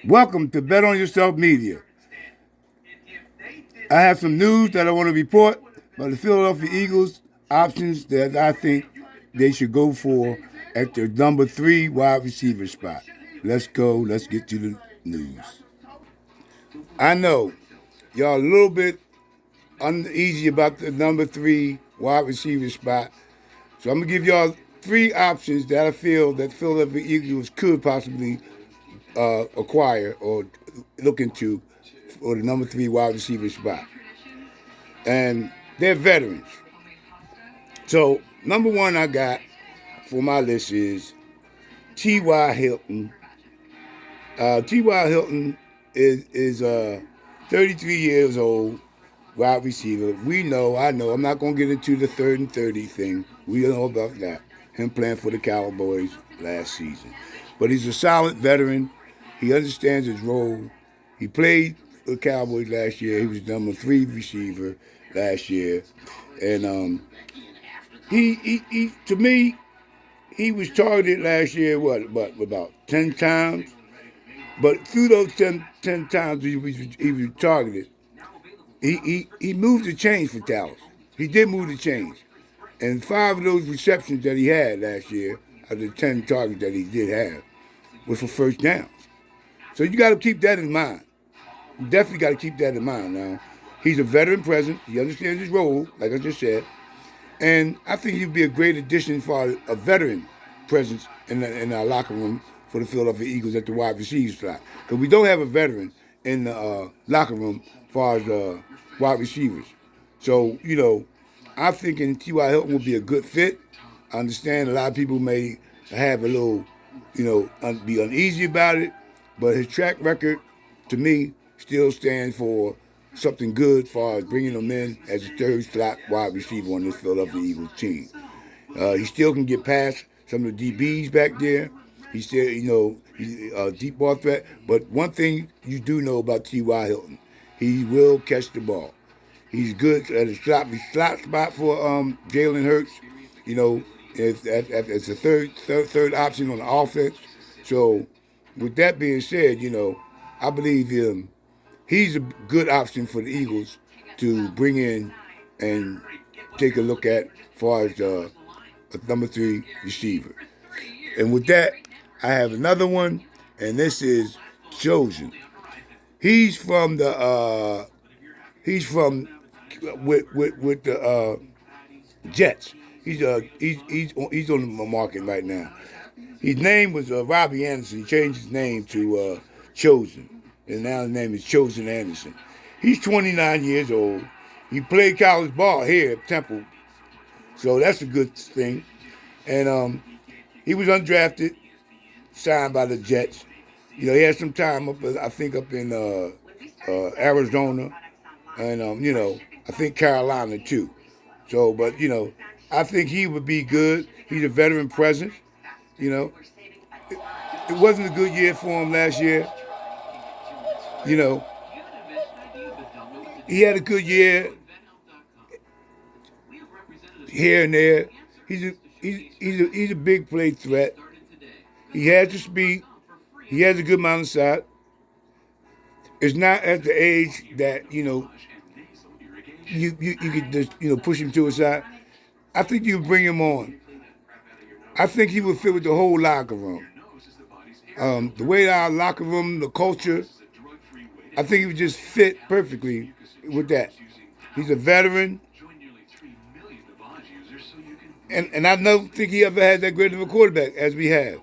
Welcome to Bet on Yourself Media. I have some news that I want to report about the Philadelphia Eagles options that I think they should go for at their number 3 wide receiver spot. Let's go. Let's get to the news. I know y'all a little bit uneasy about the number 3 wide receiver spot. So I'm going to give y'all 3 options that I feel that Philadelphia Eagles could possibly acquire or look into for the number 3 wide receiver spot. And they're veterans. So number 1 I got for my list is T.Y. Hilton. T.Y. Hilton is 33 years old, wide receiver. I know, I'm not going to get into the 3rd and 30 thing. We know about that. Him playing for the Cowboys last season. But he's a solid veteran. He understands his role. He played for the Cowboys last year. He was number 3 receiver last year. And he to me, he was targeted last year, about 10 times? But through those 10 times he was targeted, he moved the chains for Dallas. He did move the chains. And 5 of those receptions that he had last year, out of the 10 targets that he did have, was for first downs. So you got to keep that in mind. You definitely got to keep that in mind now. He's a veteran presence. He understands his role, like I just said. And I think he'd be a great addition for a veteran presence in our locker room for the Philadelphia Eagles at the wide receiver slot. Because we don't have a veteran in the locker room as far as wide receivers. So, I'm thinking T.Y. Hilton would be a good fit. I understand a lot of people may have a little, be uneasy about it. But his track record, to me, still stands for something good as far as bringing him in as a 3rd slot wide receiver on this Philadelphia Eagles team. He still can get past some of the DBs back there. He's still, he's a deep ball threat. But one thing you do know about T.Y. Hilton, he will catch the ball. He's good at a slot spot for Jalen Hurts. It's a third option on the offense. So, with that being said, I believe he's a good option for the Eagles to bring in and take a look at as far as a number 3 receiver. And with that, I have another one, and this is Chosen. He's from the with the Jets. He's on the market right now. His name was Robbie Anderson. He changed his name to Chosen, and now his name is Chosen Anderson. He's 29 years old. He played college ball here at Temple, so that's a good thing. And he was undrafted, signed by the Jets. He had some time up in Arizona, and I think Carolina too. So, but I think he would be good. He's a veteran presence. It wasn't a good year for him last year. He had a good year here and there. He's a big play threat. He has the speed. He has a good amount of size. It's not at the age that you could just push him to a side. I think you would bring him on. I think he would fit with the whole locker room. The way our locker room, the culture, I think he would just fit perfectly with that. He's a veteran. And I don't think he ever had that great of a quarterback as we have.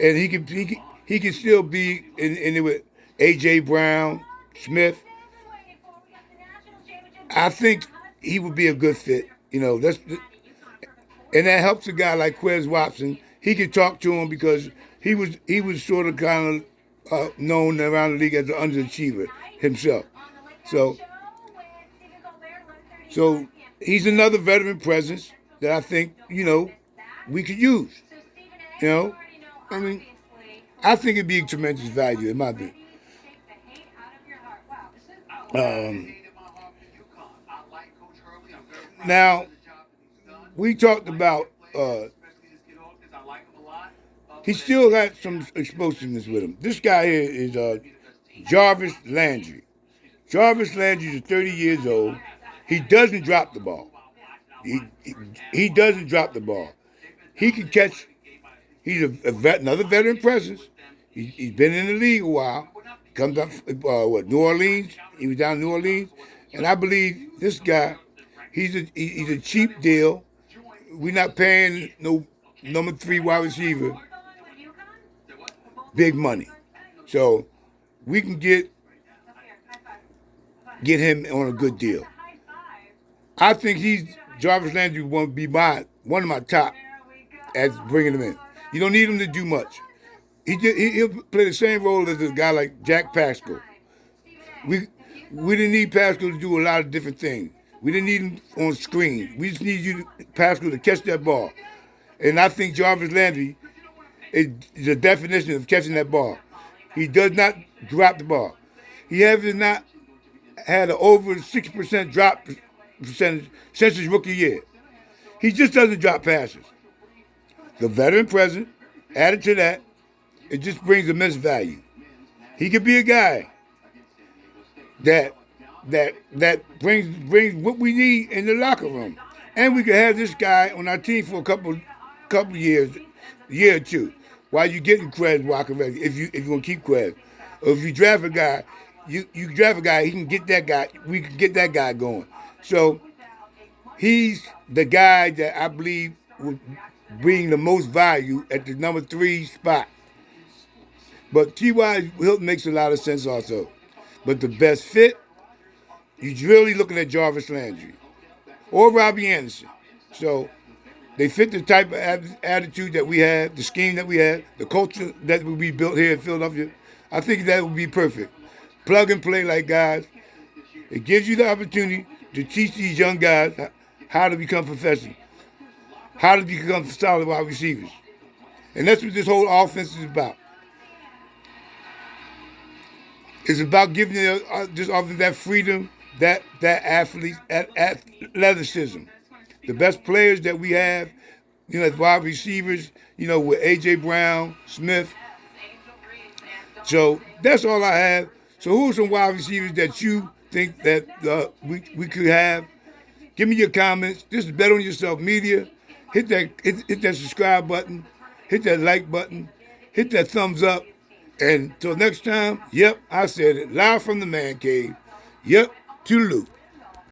And he can still be in it with A.J. Brown, Smith. I think he would be a good fit. And that helps a guy like Quez Watson. He can talk to him because he was sort of kind of known around the league as an underachiever himself. So he's another veteran presence that I think we could use. I mean, I think it'd be a tremendous value in my opinion. Now, we talked about he still got some explosiveness with him. This guy here is Jarvis Landry. Jarvis Landry is 30 years old. He doesn't drop the ball. He doesn't drop the ball. He can catch. He's another veteran presence. He's been in the league a while. Comes up, New Orleans. He was down in New Orleans, and I believe this guy. He's a cheap deal. We're not paying no number 3 wide receiver big money, so we can get him on a good deal. I think Jarvis Landry will be one of my top as bringing him in. You don't need him to do much. He'll play the same role as a guy like Jack Pascal. We didn't need Pascal to do a lot of different things. We didn't need him on screen. We just need Pascal to catch that ball. And I think Jarvis Landry is the definition of catching that ball. He does not drop the ball. He has not had an over 6% drop percentage since his rookie year. He just doesn't drop passes. The veteran present, added to that, it just brings immense value. He could be a guy that brings what we need in the locker room, and we could have this guy on our team for a couple years, a year or two, while you're getting Quez Walker ready. If you're gonna keep Quez, or if you draft a guy, you draft a guy, he can get that guy. We can get that guy going. So he's the guy that I believe will bring the most value at the number 3 spot. But T.Y. Hilton makes a lot of sense also. But the best fit, you're really looking at Jarvis Landry or Robbie Anderson. So they fit the type of attitude that we have, the scheme that we have, the culture that will be built here in Philadelphia. I think that would be perfect. Plug and play like guys. It gives you the opportunity to teach these young guys how to become professional, how to become solid wide receivers. And that's what this whole offense is about. It's about giving this offense that freedom, that athleticism. The best players that we have, as wide receivers, with A.J. Brown, Smith. So that's all I have. So who are some wide receivers that you think that we could have? Give me your comments. This is Bet on Yourself Media. Hit that subscribe button. Hit that like button. Hit that thumbs up. And until next time, yep, I said it. Live from the man cave. Yep, toodaloo.